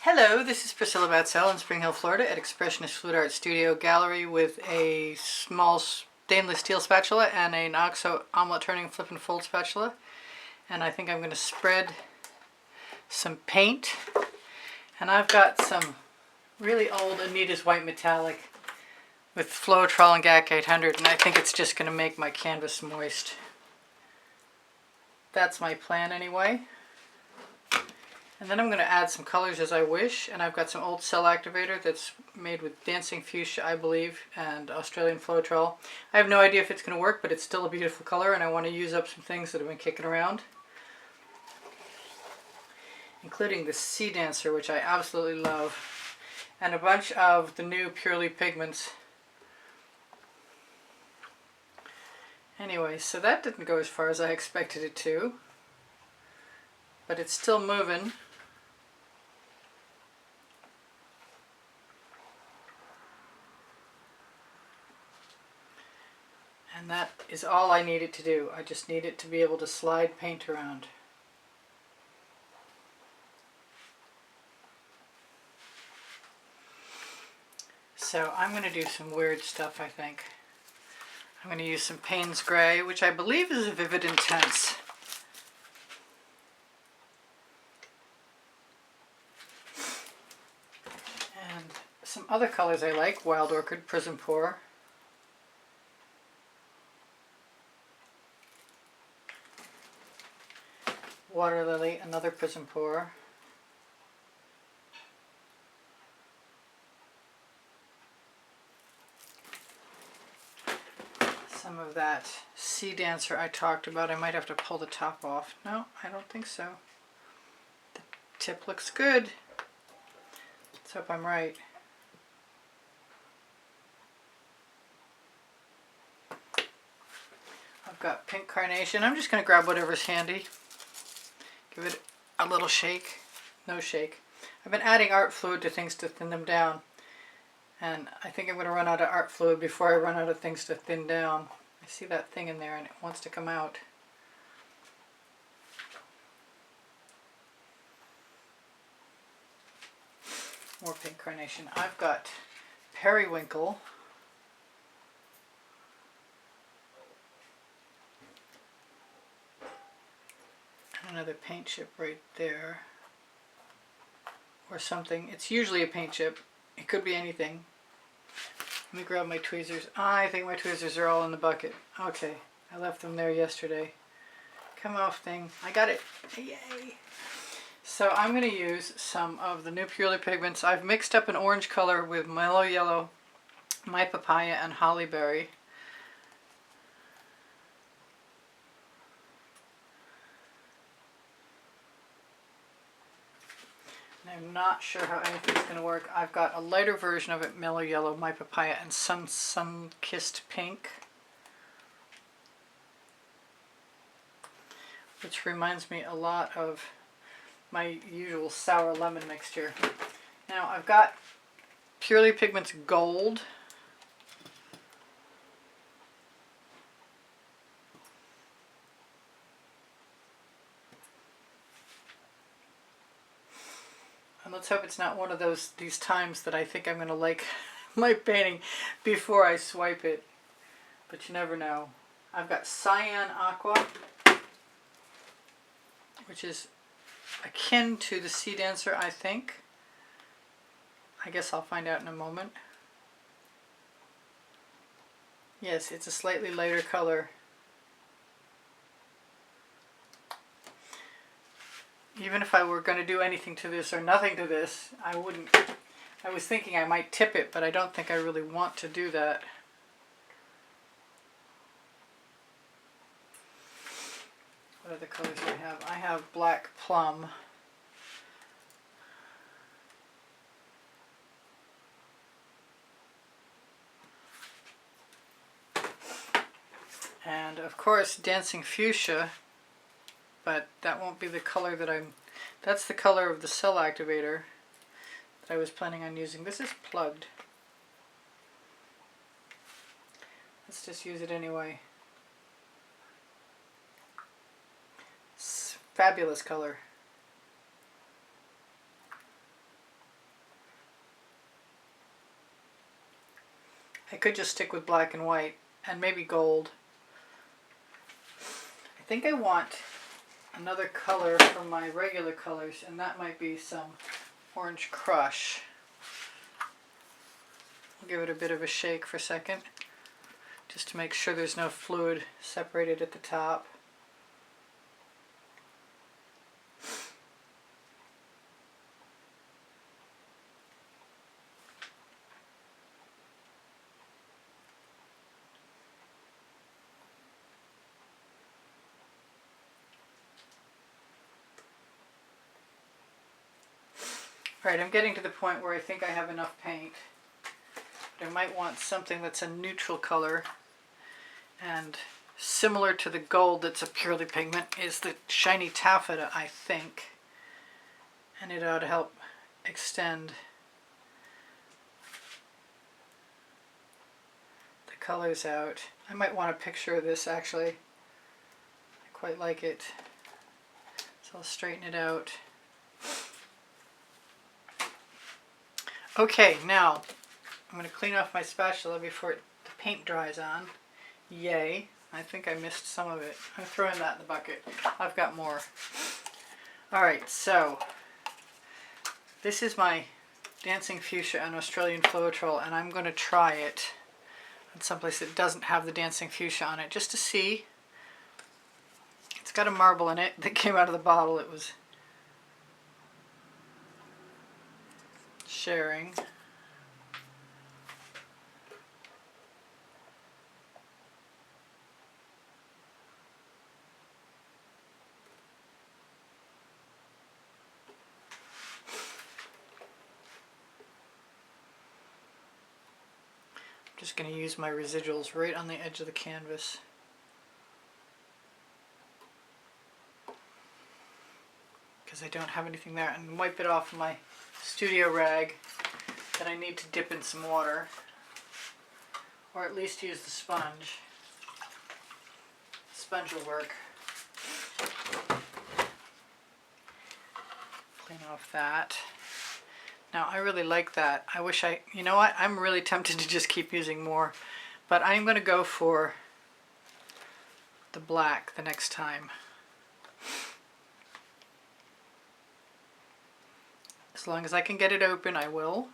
Hello, this is Priscilla Batzell in Spring Hill, Florida at Expressionist Fluid Art Studio Gallery with a small stainless steel spatula and an OXO omelet turning flip and fold spatula. And I think I'm going to spread some paint. And I've got some really old Anita's White Metallic with Floetrol and GAC 800, and I think it's just going to make my canvas moist. That's my plan anyway. And then I'm going to add some colors as I wish, and I've got some old cell activator that's made with Dancing Fuchsia, I believe, and Australian Floetrol. I have no idea if it's going to work, but it's still a beautiful color, and I want to use up some things that have been kicking around, including the Sea Dancer, which I absolutely love, and a bunch of the new Purely Pigments. Anyway, so that didn't go as far as I expected it to, but it's still moving. And that is all I need it to do. I just need it to be able to slide paint around. So I'm going to do some weird stuff, I think. I'm going to use some Paynes Gray, which I believe is a Vivid Intense. And some other colors I like, Wild Orchid, Prizm Pour. Waterlily, another Prizm Pour. Some of that Sea Dancer I talked about. I might have to pull the top off. No, I don't think so. The tip looks good. Let's hope I'm right. I've got pink carnation. I'm just going to grab whatever's handy. Give it a little shake. No shake. I've been adding art fluid to things to thin them down. And I think I'm going to run out of art fluid before I run out of things to thin down. I see that thing in there and it wants to come out. More pink carnation. I've got Periwinkle. Another paint chip right there. Or something. It's usually a paint chip. It could be anything. Let me grab my tweezers. I think my tweezers are all in the bucket. Okay, I left them there yesterday. Come off thing. I got it. Yay! So I'm going to use some of the new Purely Pigments. I've mixed up an orange color with Mellow Yellow, My Papaya, and Holly Berry. I'm not sure how anything's going to work. I've got a lighter version of it, Mellow Yellow, My Papaya, and Sunkist Pink, which reminds me a lot of my usual sour lemon mixture. Now I've got Purely Pigments Gold. And let's hope it's not one of these times that I think I'm going to like my painting before I swipe it. But you never know. I've got Cyan Aqua, which is akin to the Sea Dancer, I think. I guess I'll find out in a moment. Yes, it's a slightly lighter color. Even if I were going to do anything to this or nothing to this, I wouldn't. I was thinking I might tip it, but I don't think I really want to do that. What other colors do I have? I have Black Plum. And of course Dancing Fuchsia. But that won't be the color that that's the color of the cell activator that I was planning on using. This is plugged. Let's just use it anyway. Fabulous color. I could just stick with black and white and maybe gold. I think I want another color from my regular colors, and that might be some Orange Crush. I'll give it a bit of a shake for a second, just to make sure there's no fluid separated at the top. Alright, I'm getting to the point where I think I have enough paint. But I might want something that's a neutral color, and similar to the gold that's a purely pigment is the shiny taffeta, I think. And it ought to help extend the colors out. I might want a picture of this actually. I quite like it. So I'll straighten it out. Okay, now I'm going to clean off my spatula before the paint dries on. Yay. I think I missed some of it. I'm throwing that in the bucket. I've got more. Alright, so this is my Dancing Fuchsia and Australian Floetrol, and I'm going to try it in someplace that doesn't have the Dancing Fuchsia on it, just to see. It's got a marble in it that came out of the bottle. It was sharing. I'm just going to use my residuals right on the edge of the canvas. Because I don't have anything there, and wipe it off my studio rag that I need to dip in some water, or at least use the sponge. Sponge will work. Clean off that. Now I really like that. I wish you know what, I'm really tempted to just keep using more, but I'm going to go for the black the next time. As long as I can get it open, I will.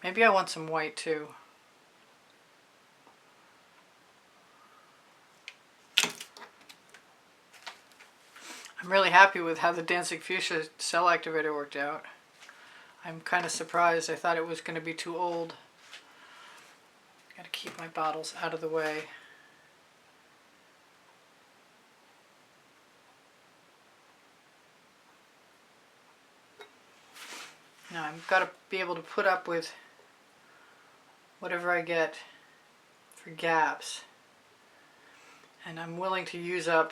Maybe I want some white too. I'm really happy with how the Dancing Fuchsia cell activator worked out. I'm kind of surprised. I thought it was going to be too old. Got to keep my bottles out of the way. Now I've got to be able to put up with whatever I get for gaps. And I'm willing to use up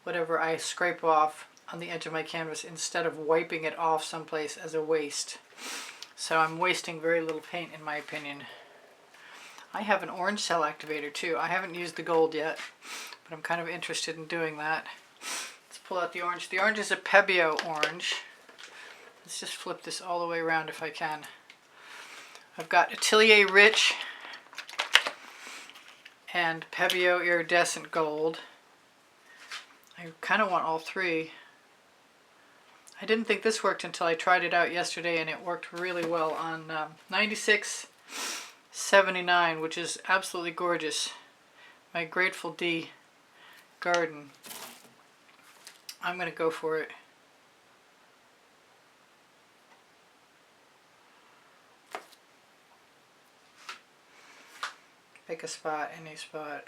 whatever I scrape off on the edge of my canvas instead of wiping it off someplace as a waste. So I'm wasting very little paint in my opinion. I have an orange cell activator too. I haven't used the gold yet, but I'm kind of interested in doing that. Let's pull out the orange. The orange is a Pebeo orange. Let's just flip this all the way around if I can. I've got Atelier Rich and Pebeo Iridescent Gold. I kind of want all three. I didn't think this worked until I tried it out yesterday, and it worked really well on 9679, which is absolutely gorgeous. My Grateful D garden. I'm going to go for it. Pick a spot, any spot.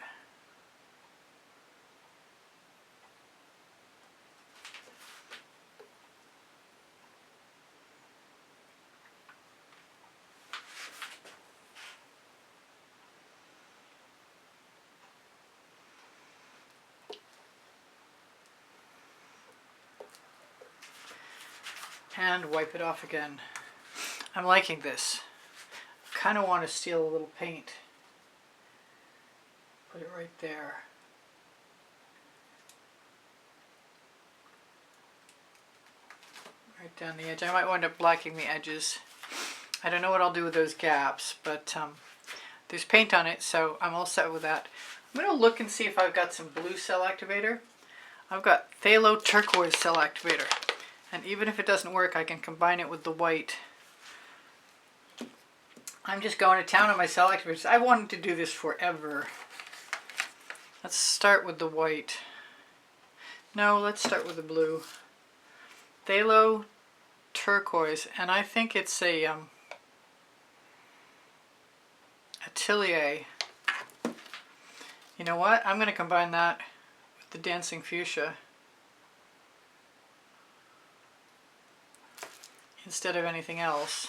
And wipe it off again. I'm liking this. I kind of want to steal a little paint. Put it right there. Right down the edge. I might wind up blacking the edges. I don't know what I'll do with those gaps, but there's paint on it, so I'm all set with that. I'm going to look and see if I've got some blue cell activator. I've got phthalo turquoise cell activator, and even if it doesn't work, I can combine it with the white. I'm just going to town on my cell activators. I wanted to do this forever. Let's start with the white. No, let's start with the blue. Phthalo turquoise, and I think it's a Atelier. You know what? I'm going to combine that with the Dancing Fuchsia instead of anything else.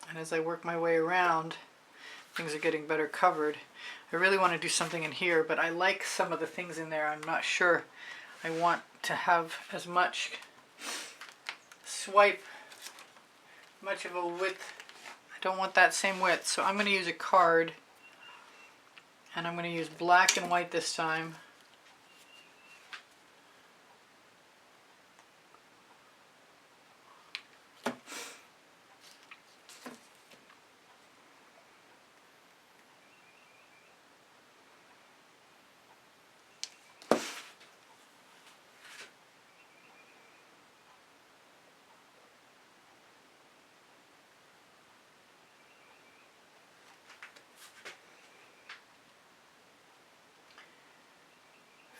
And as I work my way around, things are getting better covered. I really want to do something in here, but I like some of the things in there. I'm not sure I want to have as much swipe, much of a width. I don't want that same width, so I'm going to use a card, and I'm going to use black and white this time.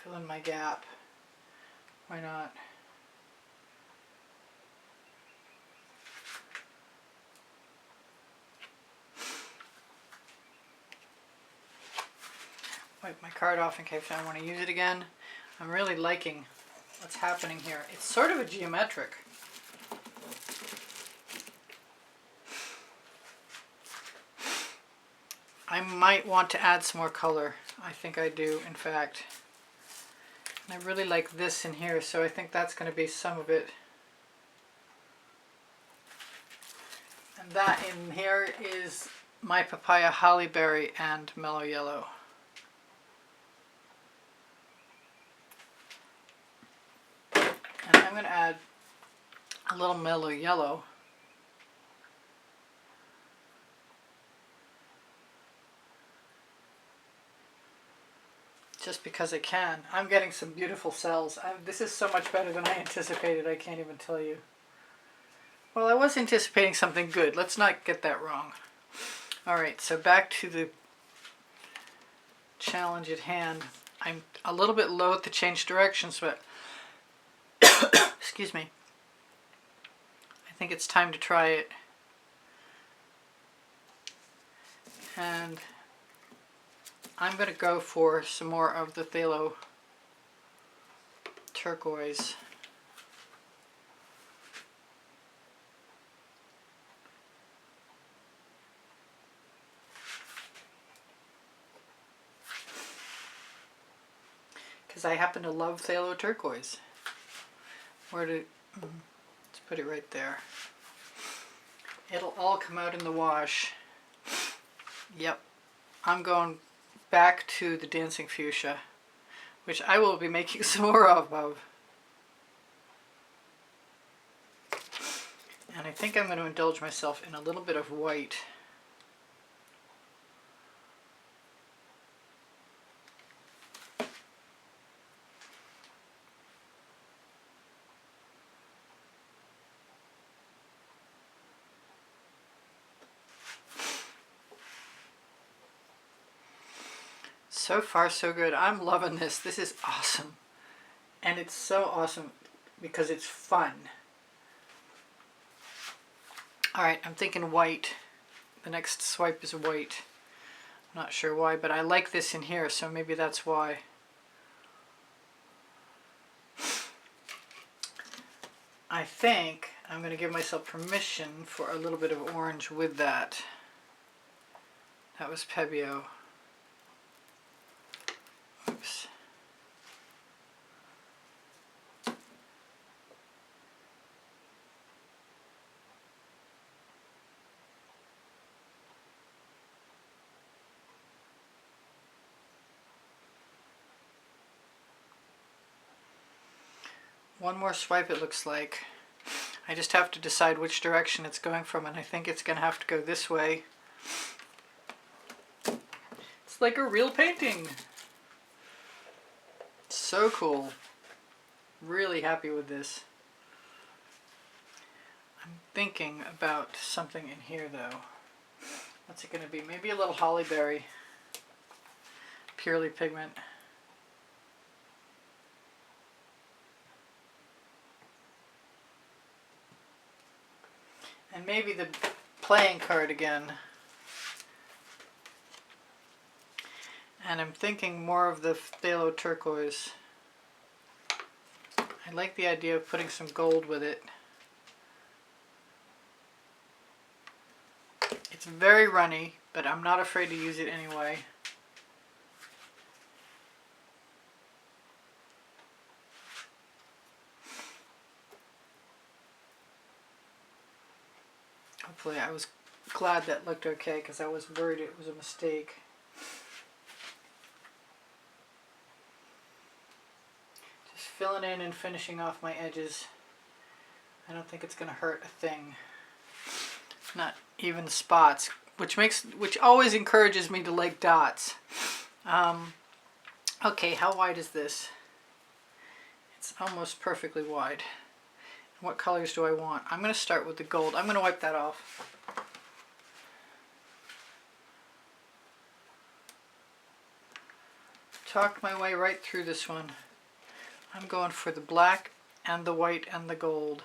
Fill in my gap. Why not? Wipe my card off in case I want to use it again. I'm really liking what's happening here. It's sort of a geometric. I might want to add some more color. I think I do, in fact. And I really like this in here, so I think that's going to be some of it. And that in here is my Papaya Hollyberry and Mellow Yellow. And I'm going to add a little Mellow Yellow. Just because I can. I'm getting some beautiful cells. This is so much better than I anticipated, I can't even tell you. Well, I was anticipating something good. Let's not get that wrong. Alright, so back to the challenge at hand. I'm a little bit loath to change directions, but excuse me. I think it's time to try it. And I'm going to go for some more of the phthalo turquoise. Because I happen to love phthalo turquoise. Let's put it right there. It'll all come out in the wash. Yep. I'm going back to the Dancing Fuchsia, which I will be making some more of. And I think I'm going to indulge myself in a little bit of white. So far so good. I'm loving this. This is awesome. And it's so awesome because it's fun. Alright, I'm thinking white. The next swipe is white. I'm not sure why, but I like this in here, so maybe that's why. I think I'm going to give myself permission for a little bit of orange with that. That was Pebeo. Oops. one more swipe it looks like. I just have to decide which direction it's going from, and I think it's going to have to go this way. It's like a real painting. So cool. Really happy with this. I'm thinking about something in here though. What's it going to be? Maybe a little hollyberry. Purely pigment. And maybe the playing card again. And I'm thinking more of the phthalo turquoise. I like the idea of putting some gold with it. It's very runny, but I'm not afraid to use it anyway. Hopefully, I was glad that looked okay because I was worried it was a mistake. Just filling in and finishing off my edges. I don't think it's going to hurt a thing. Not even spots, which always encourages me to like dots. Okay, how wide is this? It's almost perfectly wide. What colors do I want? I'm going to start with the gold. I'm going to wipe that off. Talk my way right through this one. I'm going for the black and the white and the gold.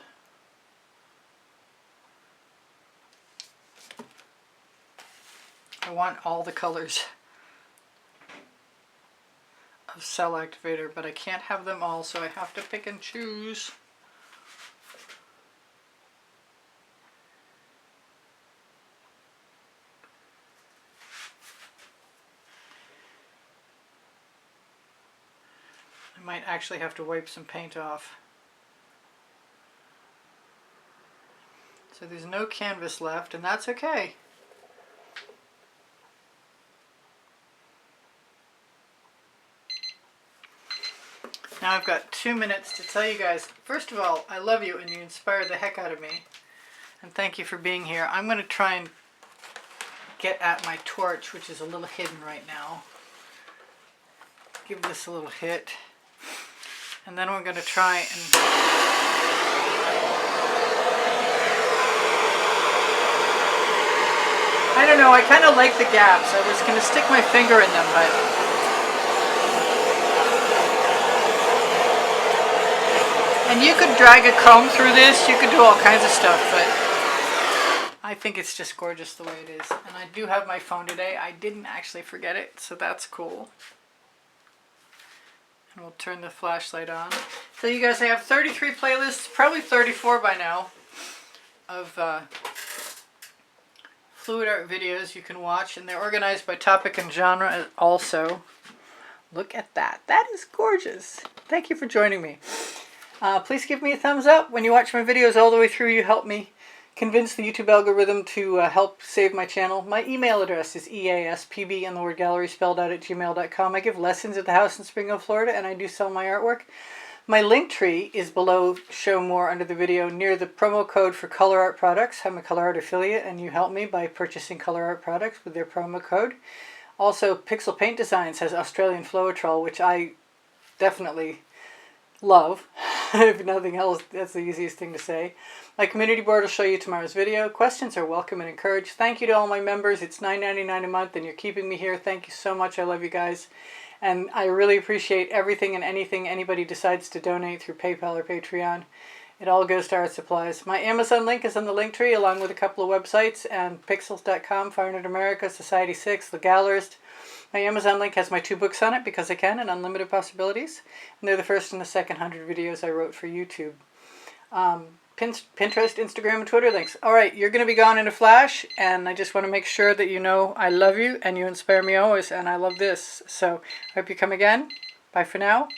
I want all the colors of Cell Activator, but I can't have them all, so I have to pick and choose. I might actually have to wipe some paint off. So there's no canvas left, and that's okay. Now I've got 2 minutes to tell you guys, first of all, I love you and you inspired the heck out of me. And thank you for being here. I'm going to try and get at my torch, which is a little hidden right now. Give this a little hit. And then we're going to try and... I don't know, I kind of like the gaps. I was going to stick my finger in them, but... And you could drag a comb through this, you could do all kinds of stuff, but I think it's just gorgeous the way it is. And I do have my phone today. I didn't actually forget it, so that's cool. And we'll turn the flashlight on. So you guys, I have 33 playlists, probably 34 by now, of fluid art videos you can watch, and they're organized by topic and genre also. Look at that. That is gorgeous. Thank you for joining me. Please give me a thumbs up. When you watch my videos all the way through, you help me convince the YouTube algorithm to help save my channel. My email address is easpb and the word gallery spelled out at gmail.com. I give lessons at the house in Spring Hill, Florida, and I do sell my artwork. My link tree is below, show more under the video, near the promo code for Colourarte products. I'm a Colourarte affiliate, and you help me by purchasing Colourarte products with their promo code. Also, Pixel Paint Designs has Australian Floetrol, which I definitely love. If nothing else, that's the easiest thing to say. My community board will show you tomorrow's video. Questions are welcome and encouraged. Thank you to all my members. It's $9.99 a month and you're keeping me here. Thank you so much. I love you guys. And I really appreciate everything and anything anybody decides to donate through PayPal or Patreon. It all goes to art supplies. My Amazon link is in the link tree along with a couple of websites and pixels.com, Fine Art America, Society 6, The Gallerist. My Amazon link has my 2 books on it, Because I Can and Unlimited Possibilities. And they're the first and the second 100 videos I wrote for YouTube. Pinterest, Instagram, and Twitter links. Alright, you're going to be gone in a flash, and I just want to make sure that you know I love you, and you inspire me always, and I love this. So, I hope you come again. Bye for now.